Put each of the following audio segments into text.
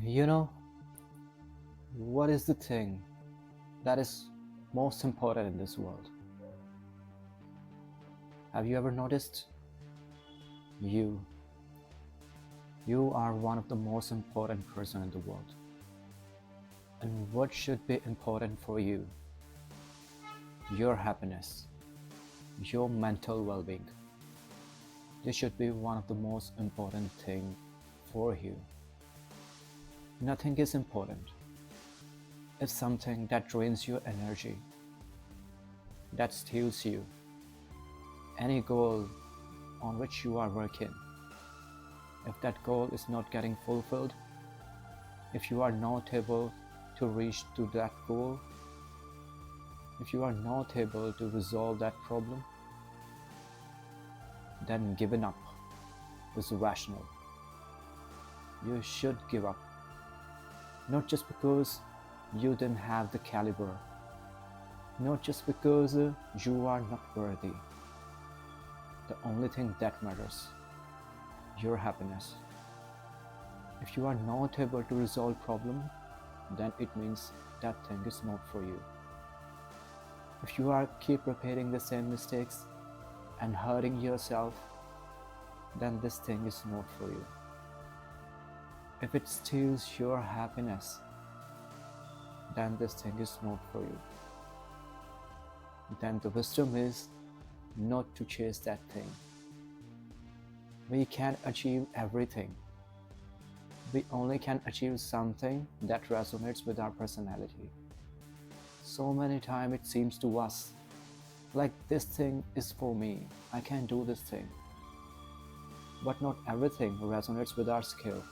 You know, what is the thing that is most important in this world? Have you ever noticed? You. You are one of the most important person in the world. And what should be important for you? Your happiness, your mental well-being. This should be one of the most important thing for you. Nothing is important. It's something that drains your energy, that steals you. Any goal on which you are working, if that goal is not getting fulfilled, if you are not able to reach to that goal, if you are not able to resolve that problem, then giving up is rational. You should give up, not just because you didn't have the caliber, not just because you are not worthy. The only thing that matters, your happiness. If you are not able to resolve problem, then it means that thing is not for you. If you are keep repeating the same mistakes and hurting yourself, then this thing is not for you. If it steals your happiness, then this thing is not for you. Then the wisdom is not to chase that thing. We can't achieve everything. We only can achieve something that resonates with our personality. So many times it seems to us like this thing is for me, I can do this thing. But not everything resonates with our skill.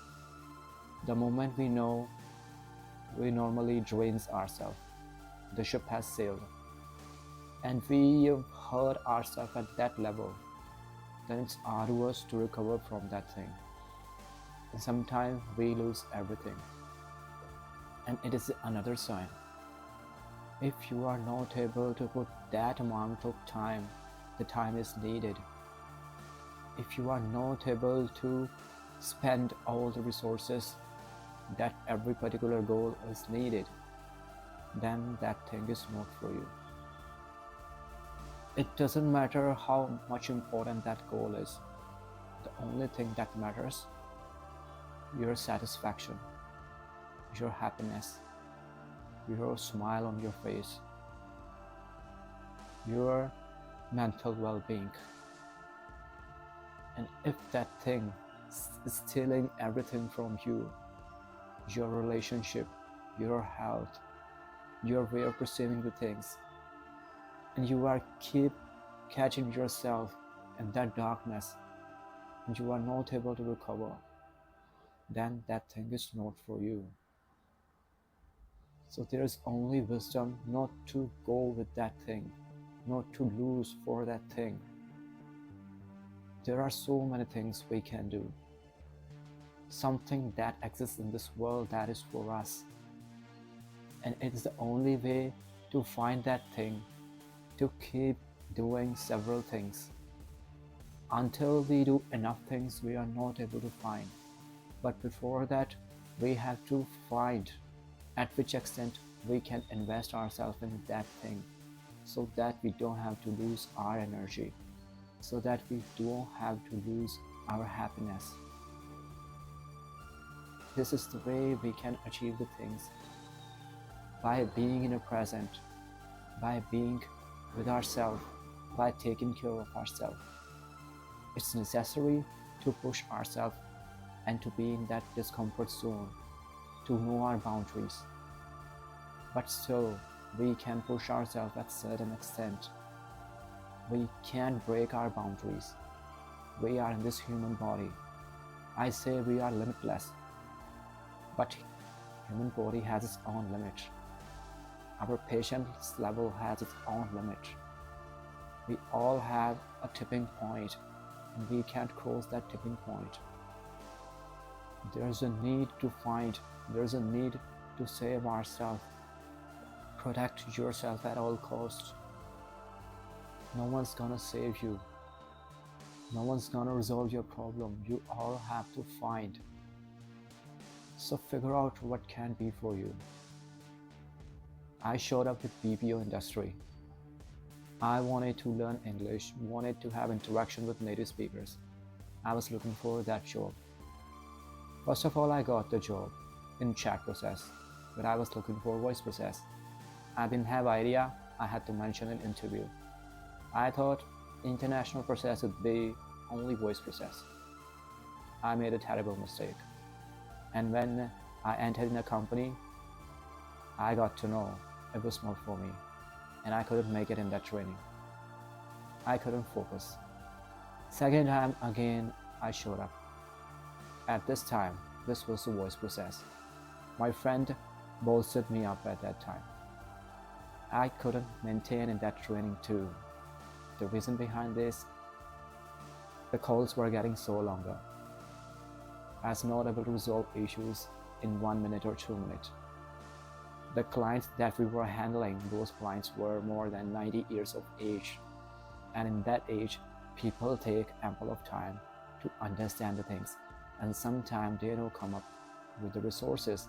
The moment we know, we normally drains ourselves. The ship has sailed. And we have hurt ourselves at that level, then it's arduous to recover from that thing. And sometimes we lose everything. And it is another sign. If you are not able to put that amount of time, the time is needed. If you are not able to spend all the resources that every particular goal is needed, then that thing is not for you. It doesn't matter how much important that goal is. The only thing that matters, your satisfaction, your happiness, your smile on your face, your mental well-being. And if that thing is stealing everything from you, your relationship, your health, your way of perceiving the things, and you are keep catching yourself in that darkness, and you are not able to recover, then that thing is not for you. So there is only wisdom not to go with that thing, not to lose for that thing. There are so many things we can do. Something that exists in this world that is for us. And it is the only way to find that thing, to keep doing several things. Until we do enough things, we are not able to find. But before that, we have to find at which extent we can invest ourselves in that thing, so that we don't have to lose our energy, so that we don't have to lose our happiness. This is the way we can achieve the things, by being in the present, by being with ourselves, by taking care of ourselves. It's necessary to push ourselves and to be in that discomfort zone, to know our boundaries. But still, we can push ourselves at a certain extent. We can't break our boundaries. We are in this human body. I say we are limitless, but human body has its own limit. Our patience level has its own limit. We all have a tipping point, and we can't cross that tipping point. There's a need to find, there's a need to save ourselves. Protect yourself at all costs. No one's gonna save you. No one's gonna resolve your problem. You all have to find. So figure out what can be for you. I showed up with BPO industry. I wanted to learn English, wanted to have interaction with native speakers. I was looking for that job. First of all, I got the job in chat process, but I was looking for voice process. I didn't have idea I had to mention in interview. I thought international process would be only voice process. I made a terrible mistake. And when I entered in a company, I got to know it was not for me, and I couldn't make it in that training. I couldn't focus. Second time again, I showed up. At this time, this was the voice process. My friend bolstered me up at that time. I couldn't maintain in that training too. The reason behind this, the calls were getting so longer. I was not able to resolve issues in 1 minute or 2 minutes. The clients that we were handling, those clients were more than 90 years of age. And in that age, people take ample of time to understand the things. And sometimes they don't come up with the resources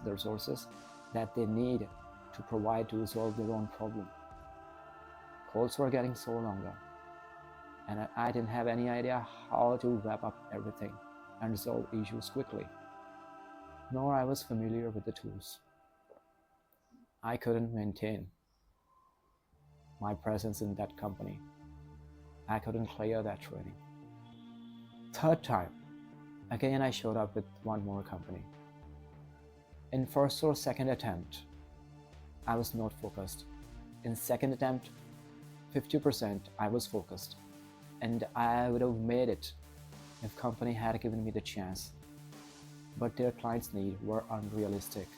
that they need to provide to resolve their own problem. Calls were getting so longer. And I didn't have any idea how to wrap up everything and resolve issues quickly. Nor I was familiar with the tools. I couldn't maintain my presence in that company. I couldn't clear that training. Third time, again I showed up with one more company. In first or second attempt, I was not focused. In second attempt, 50% I was focused. And I would have made it if company had given me the chance. But their clients' needs were unrealistic.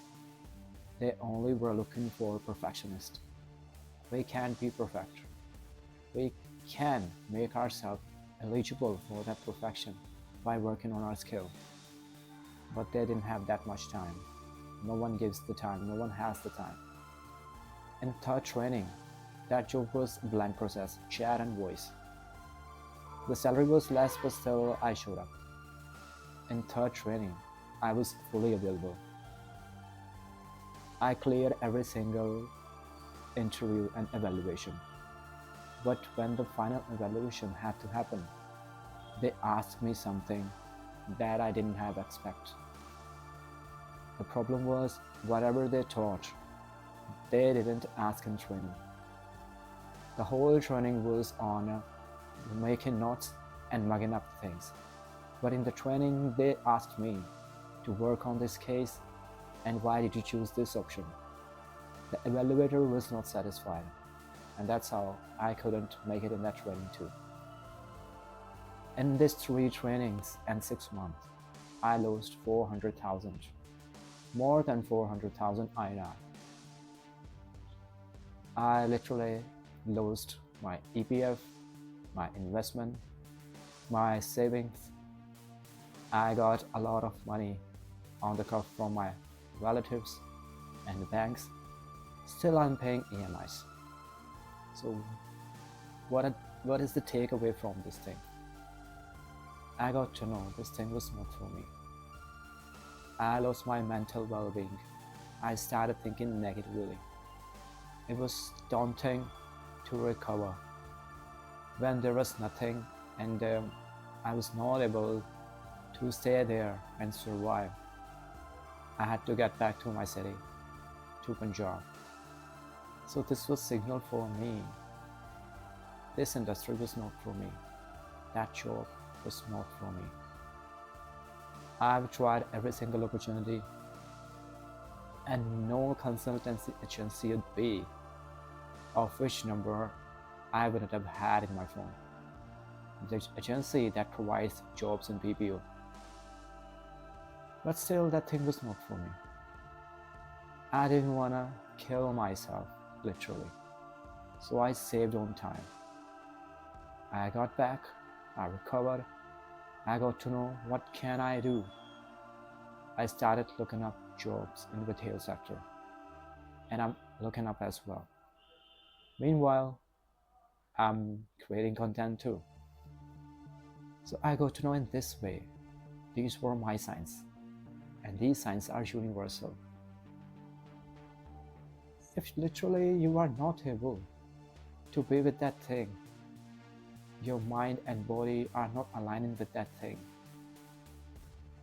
They only were looking for a perfectionist. We can't be perfect. We can make ourselves eligible for that perfection by working on our skill. But they didn't have that much time. No one gives the time, no one has the time. In third training, that job was blend process, chat and voice. The salary was less, but still I showed up. In third training, I was fully available. I cleared every single interview and evaluation. But when the final evaluation had to happen, they asked me something that I didn't have expect. The problem was, whatever they taught, they didn't ask in training. The whole training was on making notes and mugging up things. But in the training, they asked me to work on this case and why did you choose this option. The evaluator was not satisfied, and that's how I couldn't make it in that training too. In these 3 trainings and 6 months, I lost 400,000, more than 400,000 INR. I literally lost my EPF, my investment, my savings. I got a lot of money on the cuff from my relatives and the banks. Still I'm paying EMIs. So what is the takeaway from this thing? I got to know this thing was not for me. I lost my mental well-being. I started thinking negatively. It was daunting to recover when there was nothing, and I was not able to stay there and survive. I had to get back to my city, to Punjab. So this was signal for me. This industry was not for me. That job was not for me. I've tried every single opportunity, and no consultancy agency would be of which number I wouldn't have had in my phone. The agency that provides jobs in BPO. But still, that thing was not for me. I didn't want to kill myself, literally. So I saved on time. I got back, I recovered, I got to know what can I do. I started looking up jobs in the retail sector, and I'm looking up as well. Meanwhile, I'm creating content too. So I got to know in this way. These were my signs. and these signs are universal. If literally you are not able to be with that thing, your mind and body are not aligning with that thing,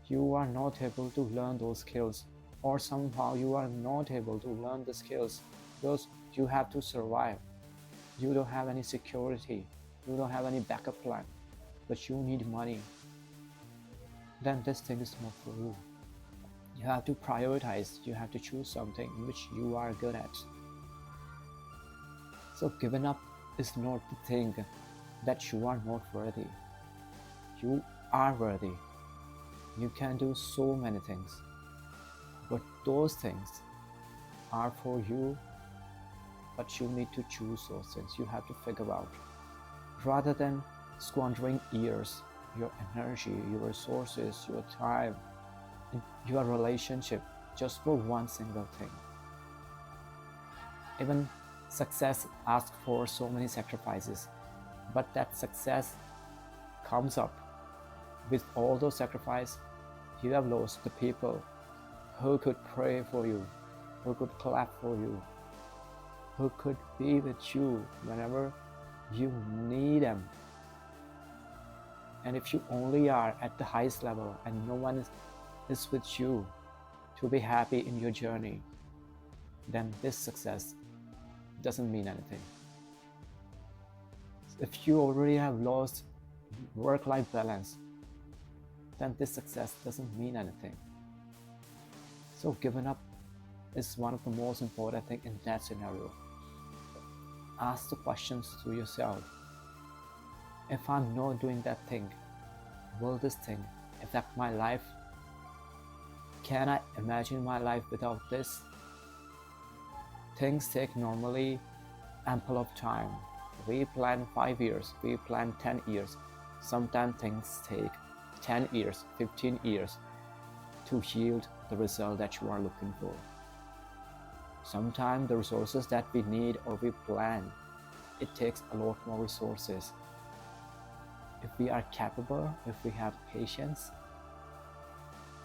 you are not able to learn those skills, or somehow you are not able to learn the skills because you have to survive. You don't have any security, you don't have any backup plan, but you need money, then this thing is not for you. You have to prioritize, you have to choose something which you are good at. So giving up is not the thing that you are not worthy. You are worthy. You can do so many things, but those things are for you, but you need to choose those things. You have to figure out, rather than squandering years, your energy, your resources, your time, your relationship just for one single thing. Even success asks for so many sacrifices, but that success comes up with all those sacrifices. You have lost the people who could pray for you, who could clap for you, who could be with you whenever you need them. And if you only are at the highest level and no one is with you to be happy in your journey, then this success doesn't mean anything. If you already have lost work-life balance, then this success doesn't mean anything. So giving up is one of the most important things in that scenario. Ask the questions to yourself. If I'm not doing that thing, will this thing affect my life? Can I imagine my life without this? Things take normally ample of time. We plan 5 years, we plan 10 years. Sometimes things take 10 years, 15 years to yield the result that you are looking for. Sometimes the resources that we need or we plan, it takes a lot more resources. If we are capable, if we have patience,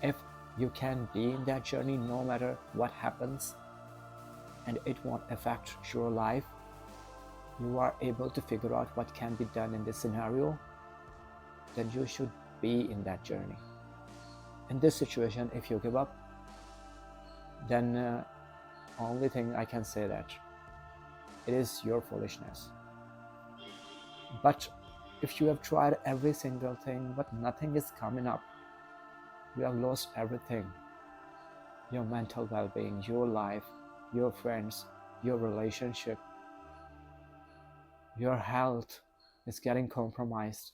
if you can be in that journey no matter what happens, and it won't affect your life, you are able to figure out what can be done in this scenario, then you should be in that journey. In this situation, if you give up, then only thing I can say that it is your foolishness. But if you have tried every single thing but nothing is coming up, you have lost everything. Your mental well-being, your life, your friends, your relationship, your health is getting compromised.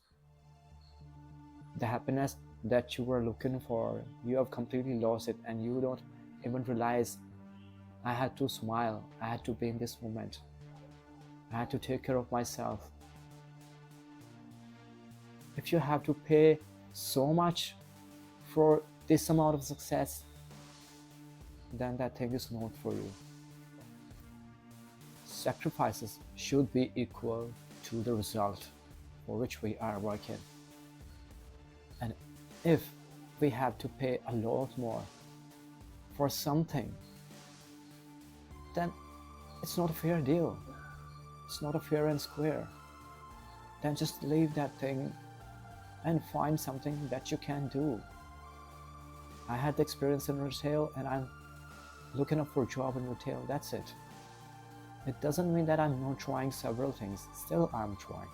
The happiness that you were looking for, you have completely lost it, and you don't even realize, I had to smile, I had to be in this moment, I had to take care of myself. If you have to pay so much for this amount of success, then that thing is not for you. Sacrifices should be equal to the result for which we are working. And if we have to pay a lot more for something, then it's not a fair deal. It's not a fair and square. Then just leave that thing and find something that you can do. I had the experience in retail and I'm looking up for a job in retail, that's it. It doesn't mean that I'm not trying several things, still I'm trying.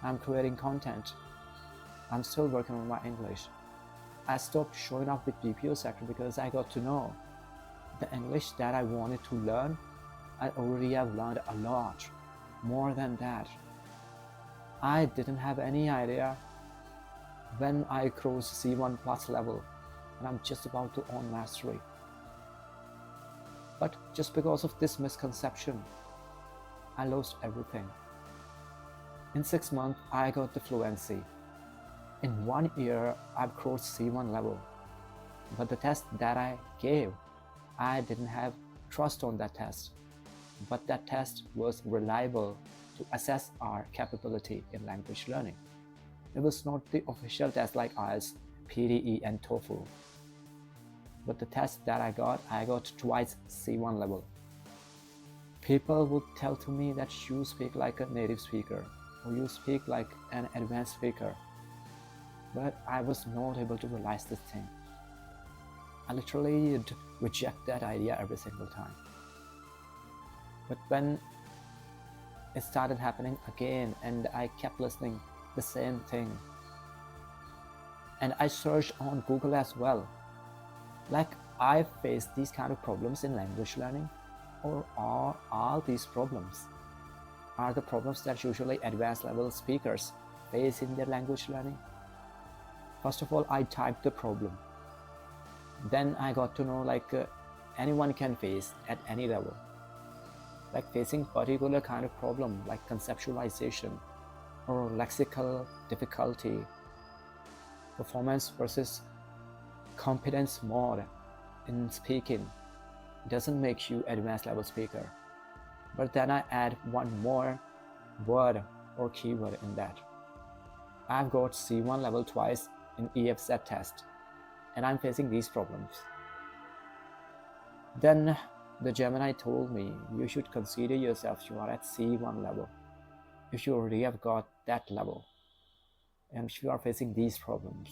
I'm creating content. I'm still working on my English. I stopped showing up with BPO sector because I got to know the English that I wanted to learn, I already have learned a lot, more than that. I didn't have any idea when I crossed C1 plus level and I'm just about to own mastery. But just because of this misconception, I lost everything. In 6 months, I got the fluency. In 1 year, I've crossed C1 level. But the test that I gave, I didn't have trust on that test. But that test was reliable to assess our capability in language learning. It was not the official test like IELTS, PDE, and TOEFL. But the test that I got twice C1 level. People would tell to me that you speak like a native speaker, or you speak like an advanced speaker. But I was not able to realize this thing. I literally reject that idea every single time. But when it started happening again and I kept listening the same thing, and I searched on Google as well, like I face these kind of problems in language learning, or are all these problems are the problems that usually advanced level speakers face in their language learning? First of all, I typed the problem. Then I got to know anyone can face at any level, like facing particular kind of problem like conceptualization or lexical difficulty, performance versus competence mode in speaking doesn't make you advanced level speaker. But then I add one more word or keyword in that. I've got C1 level twice in EFZ test, and I'm facing these problems. Then the Gemini told me, you should consider yourself you are at C1 level if you already have got that level and if you are facing these problems.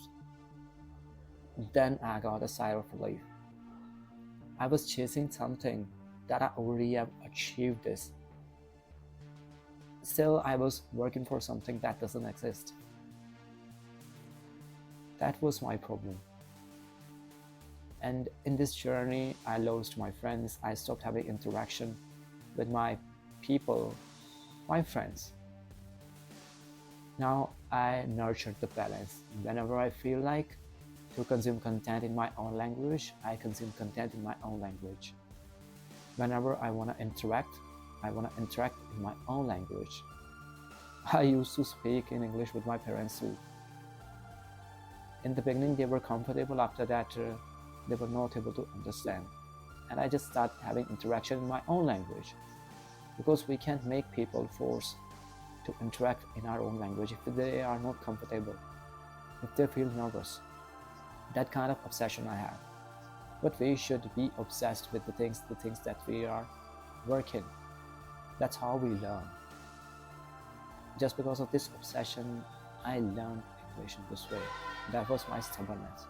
Then I got a sigh of relief. I was chasing something that I already have achieved this. Still, I was working for something that doesn't exist. That was my problem. And in this journey, I lost my friends. I stopped having interaction with my people, my friends. Now I nurtured the balance. Whenever I feel like to consume content in my own language, I consume content in my own language. Whenever I want to interact in my own language. I used to speak in English with my parents too. In the beginning, they were comfortable. After that, they were not able to understand. And I just started having interaction in my own language, because we can't make people force to interact in our own language if they are not comfortable, if they feel nervous. That kind of obsession I have. But we should be obsessed with the things that we are working. That's how we learn. Just because of this obsession, I learned English in this way. That was my stubbornness.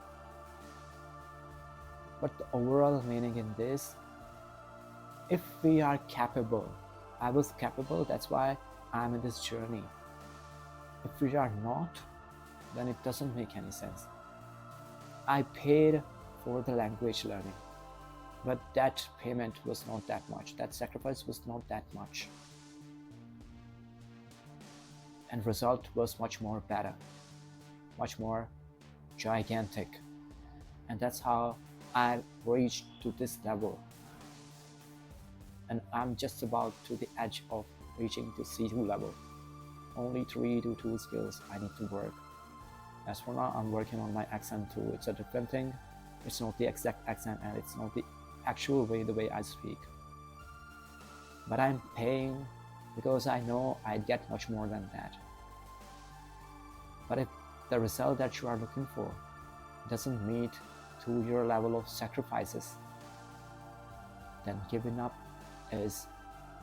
But the overall meaning in this, if we are capable, I was capable, that's why I'm in this journey. If we are not, then it doesn't make any sense. I paid for the language learning, but that payment was not that much. That sacrifice was not that much. And result was much more better, much more gigantic. And that's how I reached to this level. And I'm just about to the edge of reaching to C2 level. Only 3 to 2 skills I need to work. As for now, I'm working on my accent too. It's a different thing. It's not the exact accent and it's not the actual way, the way I speak. But I'm paying because I know I'd get much more than that. But if the result that you are looking for doesn't meet to your level of sacrifices, then giving up is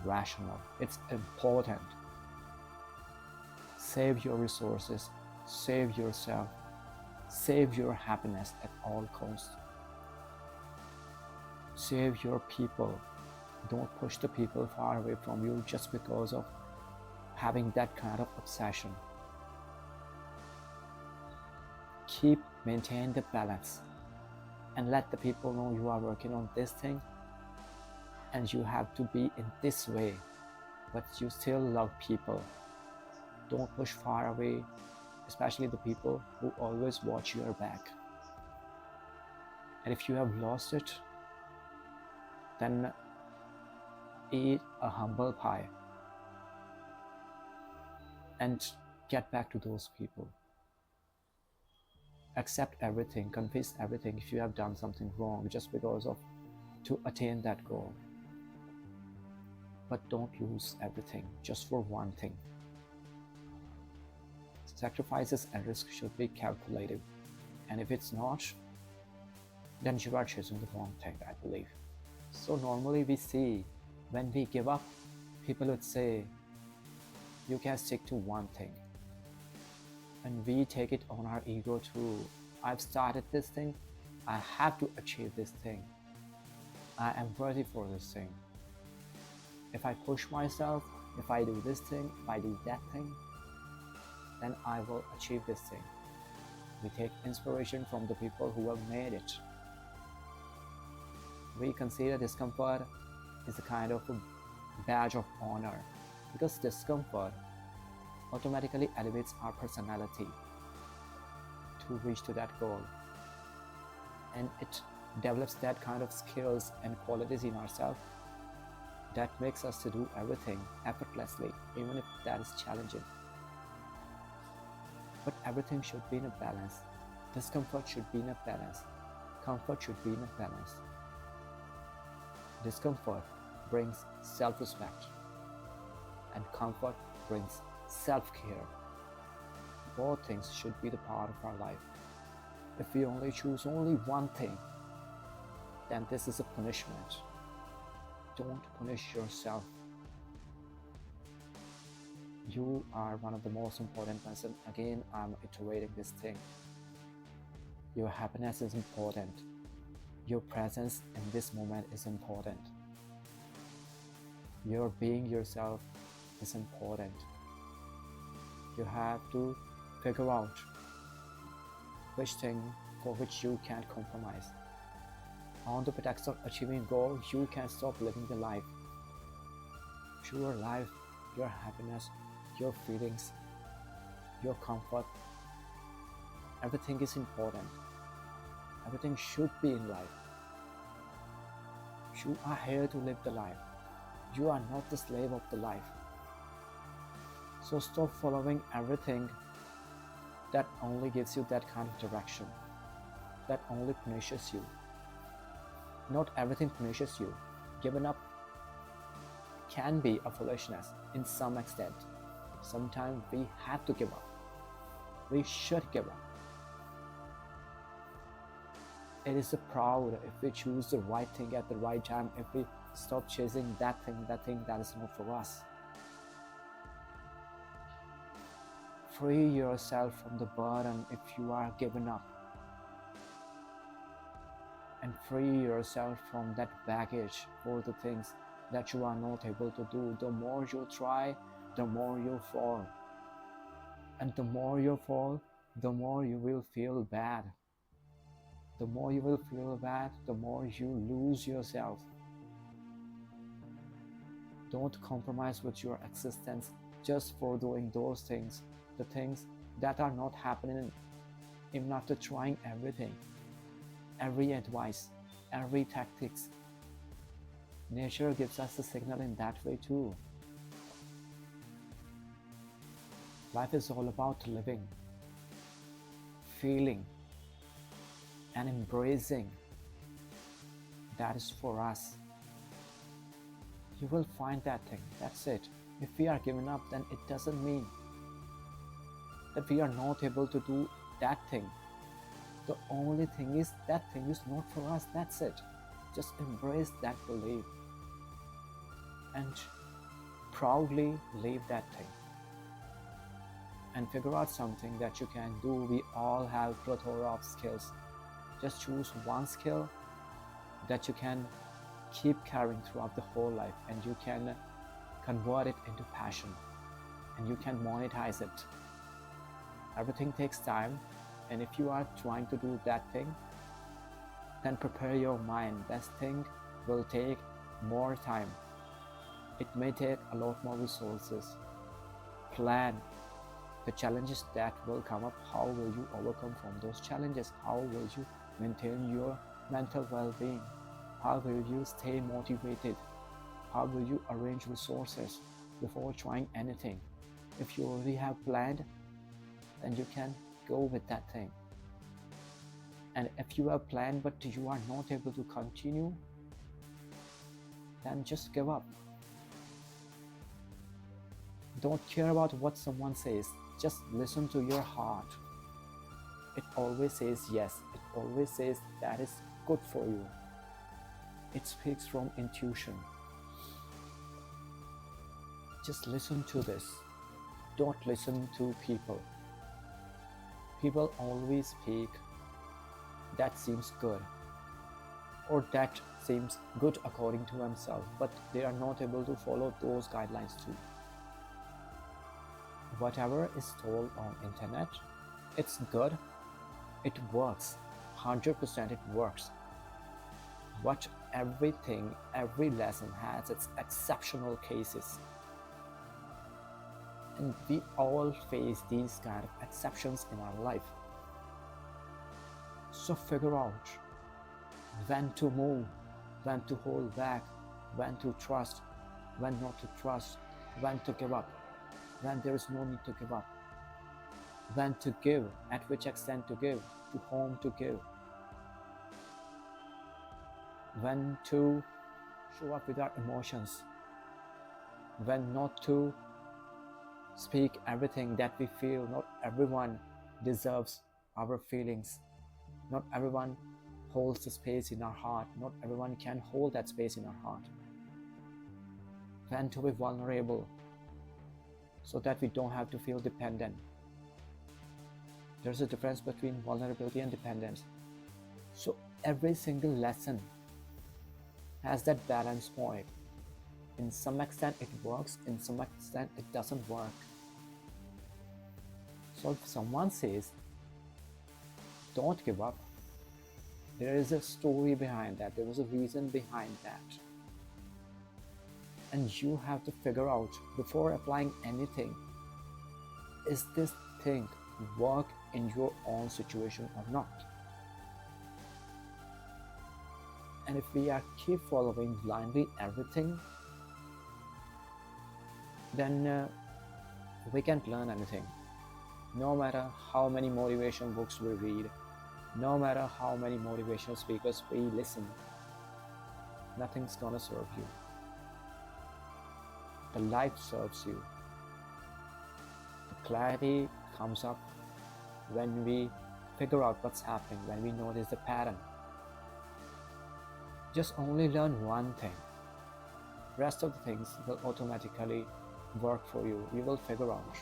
rational. It's important. Save your resources, save yourself, save your happiness at all costs. Save your people. Don't push the people far away from you just because of having that kind of obsession. Maintain the balance and let the people know you are working on this thing and you have to be in this way, but you still love people. Don't push far away, especially the people who always watch your back. And if you have lost it, then eat a humble pie and get back to those people. Accept everything, confess everything if you have done something wrong just because of to attain that goal. But don't lose everything just for one thing. Sacrifices and risk should be calculated, and if it's not, then you are choosing the wrong thing, I believe. So normally we see when we give up, people would say, you can stick to one thing. And we take it on our ego too. I've started this thing, I have to achieve this thing. I am worthy for this thing. If I push myself, if I do this thing, if I do that thing, then I will achieve this thing. We take inspiration from the people who have made it. We consider discomfort is a kind of a badge of honor because discomfort automatically elevates our personality to reach to that goal, and it develops that kind of skills and qualities in ourselves that makes us to do everything effortlessly, even if that is challenging. But everything should be in a balance. Discomfort should be in a balance. Comfort should be in a balance. Discomfort brings self-respect, and comfort brings self-care. Both things should be the part of our life. If we only choose only one thing, then this is a punishment. Don't punish yourself. You are one of the most important person. Again, I'm iterating this thing. Your happiness is important. Your presence in this moment is important. Your being yourself is important. You have to figure out which thing for which you can't compromise. On the pretext of achieving a goal, you can stop living the life. Your life, your happiness, your feelings, your comfort, everything is important. Everything should be in life. You are here to live the life. You are not the slave of the life. So stop following everything that only gives you that kind of direction, that only punishes you. Not everything punishes you. Giving up can be a foolishness in some extent. Sometimes we have to give up. We should give up. It is proud if we choose the right thing at the right time, if we stop chasing that thing that is not for us. Free yourself from the burden if you are giving up. And free yourself from that baggage for the things that you are not able to do. The more you try, the more you fall. And the more you fall, the more you will feel bad. The more you will feel bad, the more you lose yourself. Don't compromise with your existence just for doing those things, the things that are not happening even after trying everything. Every advice, every tactics. Nature gives us a signal in that way too. Life is all about living, feeling, and embracing. That is for us. You will find that thing, that's it. If we are giving up, then it doesn't mean that we are not able to do that thing. The only thing is that thing is not for us, that's it. Just embrace that belief and proudly leave that thing and figure out something that you can do. We all have plethora of skills. Just choose one skill that you can keep carrying throughout the whole life, and you can convert it into passion, and you can monetize it. Everything takes time, and if you are trying to do that thing, then prepare your mind. That thing will take more time. It may take a lot more resources. Plan the challenges that will come up. How will you overcome from those challenges? How will you maintain your mental well-being? How will you stay motivated? How will you arrange resources before trying anything? If you already have planned, then you can go with that thing. And if you have planned but you are not able to continue, then just give up. Don't care about what someone says. Just listen to your heart. It always says yes. It always says that is good for you. It speaks from intuition. Just listen to this. Don't listen to people. People always speak that seems good, or that seems good according to themselves, but they are not able to follow those guidelines too. Whatever is told on internet, it's good, it works, 100% it works. But everything, every lesson has its exceptional cases. And we all face these kind of exceptions in our life. So figure out when to move, when to hold back, when to trust, when not to trust, when to give up, when there is no need to give up, when to give, at which extent to give, to whom to give, when to show up with our emotions, when not to speak everything that we feel. Not everyone deserves our feelings. Not everyone holds the space in our heart. Not everyone can hold that space in our heart. When to be vulnerable so that we don't have to feel dependent. There's a difference between vulnerability and dependence. So every single lesson has that balance point. In some extent it works, in some extent it doesn't work. So if someone says, don't give up, there is a story behind that, there is a reason behind that. And you have to figure out before applying anything, is this thing work in your own situation or not? And if we are keep following blindly everything, then we can't learn anything. No matter how many motivation books we read, no matter how many motivational speakers we listen, nothing's gonna serve you. The life serves you. The clarity comes up when we figure out what's happening, when we notice the pattern. Just only learn one thing. Rest of the things will automatically work for you. You will figure out.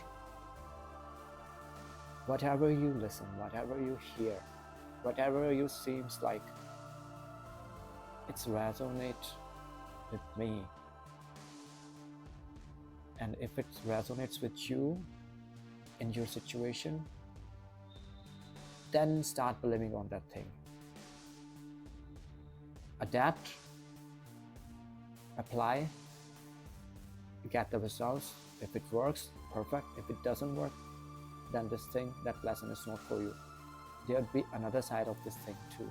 Whatever you listen, whatever you hear, whatever you seems like, it's resonate with me. And if it resonates with you in your situation, then start believing on that thing. Adapt, apply, get the results. If it works, perfect. If it doesn't work, then this thing, that lesson is not for you. There'd be another side of this thing too.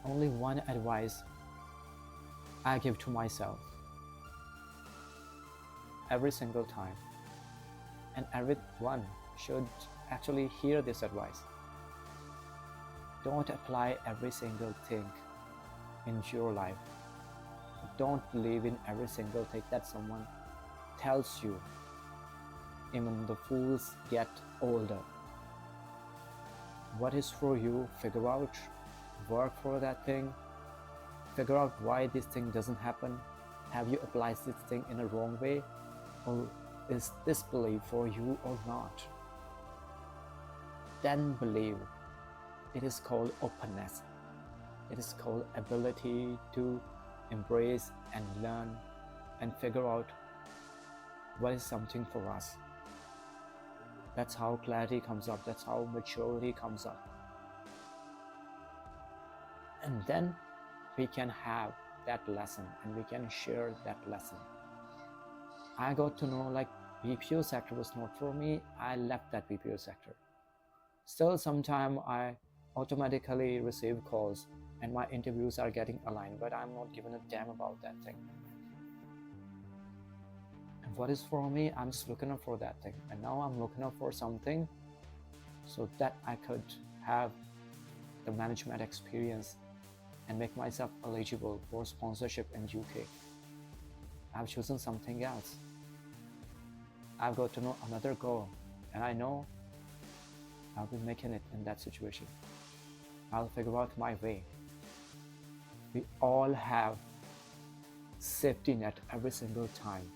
Only one advice I give to myself every single time, and everyone should actually hear this advice. Don't apply every single thing in your life. Don't believe in every single thing that someone tells you. Even the fools get older. What is for you, figure out, work for that thing, figure out why this thing doesn't happen. Have you applied this thing in a wrong way, or is this belief for you or not? Then believe. It is called openness. It is called ability to embrace and learn and figure out what is something for us. That's how clarity comes up. That's how maturity comes up. And then we can have that lesson and we can share that lesson. I got to know like BPO sector was not for me. I left that BPO sector. Still, sometime I automatically receive calls and my interviews are getting aligned, but I'm not giving a damn about that thing. And what is for me, I'm just looking up for that thing. And now I'm looking up for something so that I could have the management experience and make myself eligible for sponsorship in UK. I've chosen something else. I've got to know another goal, and I know I'll be making it in that situation. I'll figure out my way. We all have safety net every single time.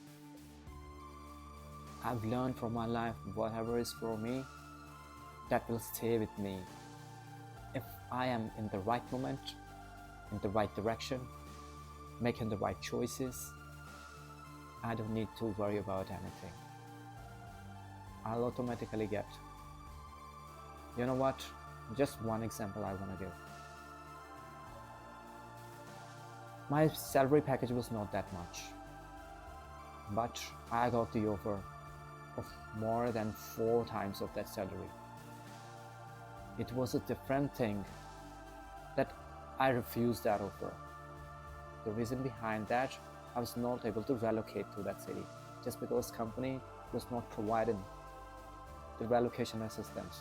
I've learned from my life whatever is for me, that will stay with me. If I am in the right moment, in the right direction, making the right choices, I don't need to worry about anything. I'll automatically get. You know what? Just one example I want to give. My salary package was not that much, but I got the offer of more than 4 times of that salary. It was a different thing that I refused that offer. The reason behind that, I was not able to relocate to that city just because company was not providing the relocation assistance.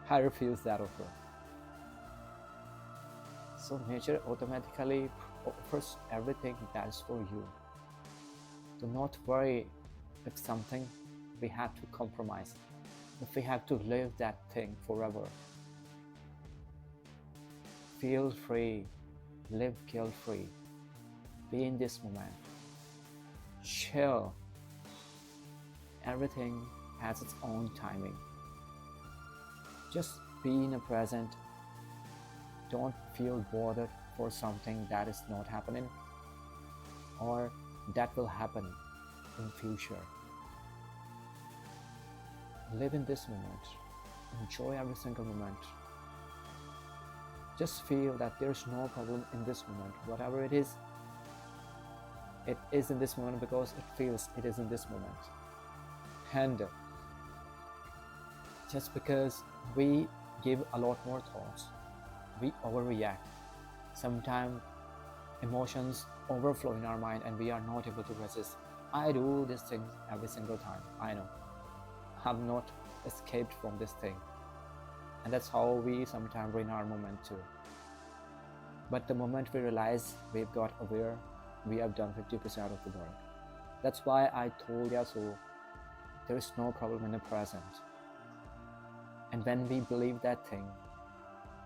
I refused that offer. So nature automatically offers everything that is for you. Do not worry if something we have to compromise, if we have to live that thing forever. Feel free, live guilt-free, be in this moment, chill. Everything has its own timing. Just be in the present. Don't feel bothered for something that is not happening or that will happen in future. Live in this moment. Enjoy every single moment. Just feel that there's no problem in this moment. Whatever it is in this moment because it feels it is in this moment. And just because we give a lot more thoughts, we overreact. Sometimes emotions overflow in our mind and we are not able to resist. I do this thing every single time, I know. I've not escaped from this thing. And that's how we sometimes ruin our moment too. But the moment we realize we've got aware, we have done 50% of the work. That's why I told you so. There is no problem in the present. And when we believe that thing,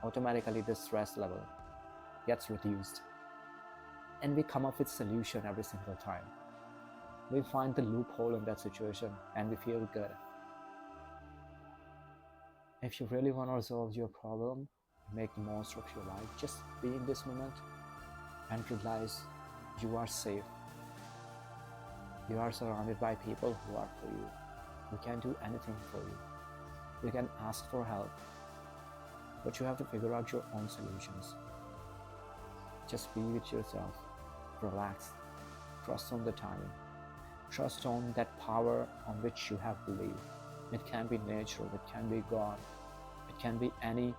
automatically the stress level gets reduced. And we come up with solution every single time. We find the loophole in that situation and we feel good. If you really want to resolve your problem, make the most of your life. Just be in this moment and realize you are safe. You are surrounded by people who are for you. You can do anything for you. You can ask for help. But you have to figure out your own solutions. Just be with yourself. Relax. Trust on the timing. Trust on that power on which you have believed. It can be nature, it can be God, it can be any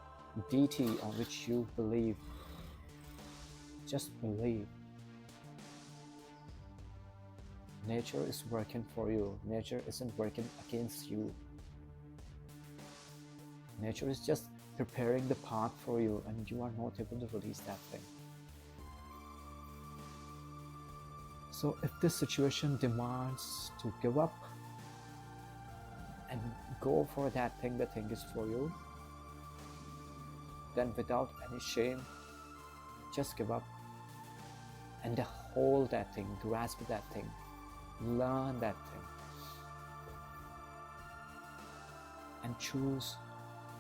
deity on which you believe. Just believe. Nature is working for you. Nature isn't working against you. Nature is just preparing the path for you and you are not able to release that thing. So if this situation demands to give up and go for that thing, the thing is for you, then without any shame, just give up and hold that thing, grasp that thing, learn that thing, and choose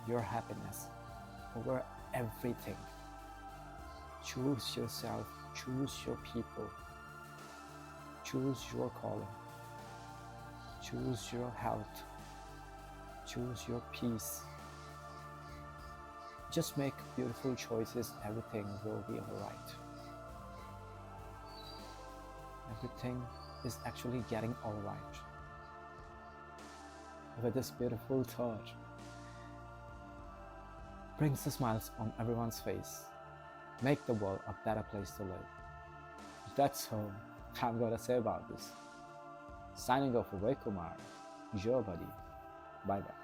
your happiness over everything. Choose yourself, choose your people, choose your calling, choose your health, choose your peace. Just make beautiful choices, everything will be alright. Everything is actually getting alright. With this beautiful thought, brings the smiles on everyone's face. Make the world a better place to live. That's all I'm gonna say about this. Signing off for Kumar, your buddy. Bye bye.